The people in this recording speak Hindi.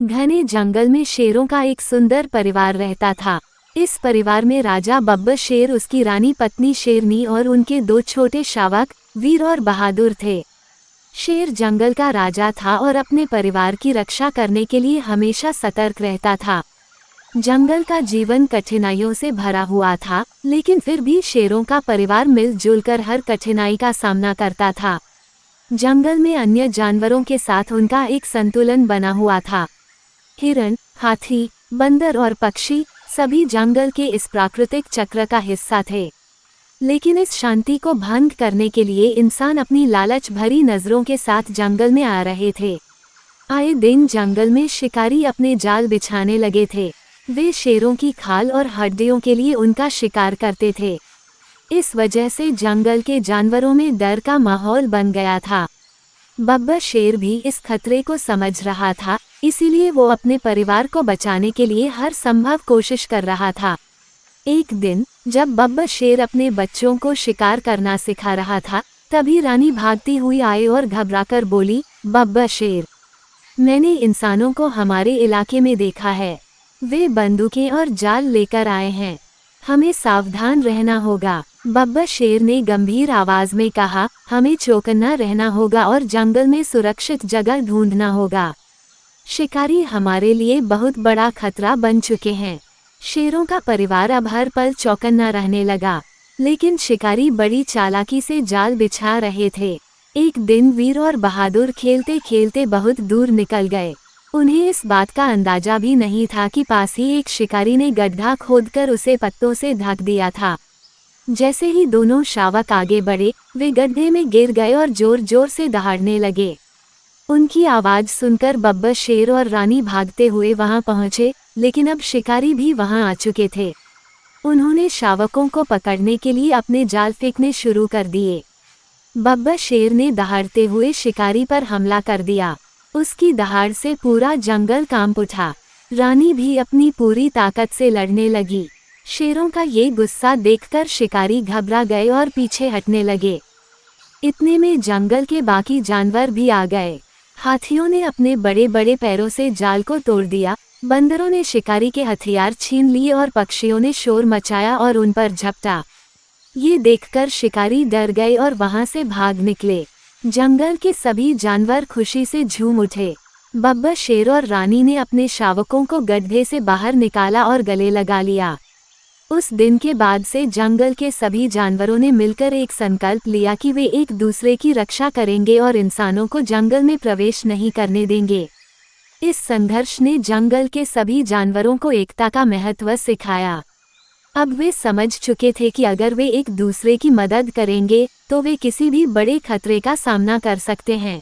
घने जंगल में शेरों का एक सुंदर परिवार रहता था। इस परिवार में राजा बब्बर शेर, उसकी रानी पत्नी शेरनी और उनके दो छोटे शावक वीर और बहादुर थे। शेर जंगल का राजा था और अपने परिवार की रक्षा करने के लिए हमेशा सतर्क रहता था। जंगल का जीवन कठिनाइयों से भरा हुआ था, लेकिन फिर भी शेरों का परिवार मिलजुल कर हर कठिनाई का सामना करता था। जंगल में अन्य जानवरों के साथ उनका एक संतुलन बना हुआ था। हिरण, हाथी, बंदर और पक्षी सभी जंगल के इस प्राकृतिक चक्र का हिस्सा थे। लेकिन इस शांति को भंग करने के लिए इंसान अपनी लालच भरी नजरों के साथ जंगल में आ रहे थे। आए दिन जंगल में शिकारी अपने जाल बिछाने लगे थे। वे शेरों की खाल और हड्डियों के लिए उनका शिकार करते थे। इस वजह से जंगल के जानवरों में डर का माहौल बन गया था। बब्बर शेर भी इस खतरे को समझ रहा था, इसीलिए वो अपने परिवार को बचाने के लिए हर संभव कोशिश कर रहा था। एक दिन जब बब्बर शेर अपने बच्चों को शिकार करना सिखा रहा था, तभी रानी भागती हुई आई और घबराकर बोली, बब्बर शेर, मैंने इंसानों को हमारे इलाके में देखा है। वे बंदूकें और जाल लेकर आए हैं। हमें सावधान रहना होगा। बब्बर शेर ने गंभीर आवाज में कहा, हमें चौकन्ना रहना होगा और जंगल में सुरक्षित जगह ढूंढना होगा। शिकारी हमारे लिए बहुत बड़ा खतरा बन चुके हैं। शेरों का परिवार अब हर पल चौकन्ना रहने लगा, लेकिन शिकारी बड़ी चालाकी से जाल बिछा रहे थे। एक दिन वीर और बहादुर खेलते खेलते बहुत दूर निकल गए। उन्हें इस बात का अंदाजा भी नहीं था कि पास ही एक शिकारी ने गड्ढा खोदकर उसे पत्तों से ढक दिया था। जैसे ही दोनों शावक आगे बढ़े, वे गड्ढे में गिर गए और जोर जोर से दहाड़ने लगे। उनकी आवाज सुनकर बब्बर शेर और रानी भागते हुए वहां पहुंचे, लेकिन अब शिकारी भी वहां आ चुके थे। उन्होंने शावकों को पकड़ने के लिए अपने जाल फेंकने शुरू कर दिए। बब्बर शेर ने दहाड़ते हुए शिकारी पर हमला कर दिया। उसकी दहाड़ से पूरा जंगल कांप उठा। रानी भी अपनी पूरी ताकत से लड़ने लगी। शेरों का ये गुस्सा देखकर शिकारी घबरा गए और पीछे हटने लगे। इतने में जंगल के बाकी जानवर भी आ गए। हाथियों ने अपने बड़े बड़े पैरों से जाल को तोड़ दिया, बंदरों ने शिकारी के हथियार छीन लिए और पक्षियों ने शोर मचाया और उन पर झपटा। ये देखकर शिकारी डर गए और वहां से भाग निकले। जंगल के सभी जानवर खुशी से झूम उठे। बब्बर शेर और रानी ने अपने शावकों को गड्ढे से बाहर निकाला और गले लगा लिया। उस दिन के बाद से जंगल के सभी जानवरों ने मिलकर एक संकल्प लिया कि वे एक दूसरे की रक्षा करेंगे और इंसानों को जंगल में प्रवेश नहीं करने देंगे। इस संघर्ष ने जंगल के सभी जानवरों को एकता का महत्व सिखाया। अब वे समझ चुके थे कि अगर वे एक दूसरे की मदद करेंगे तो वे किसी भी बड़े खतरे का सामना कर सकते हैं।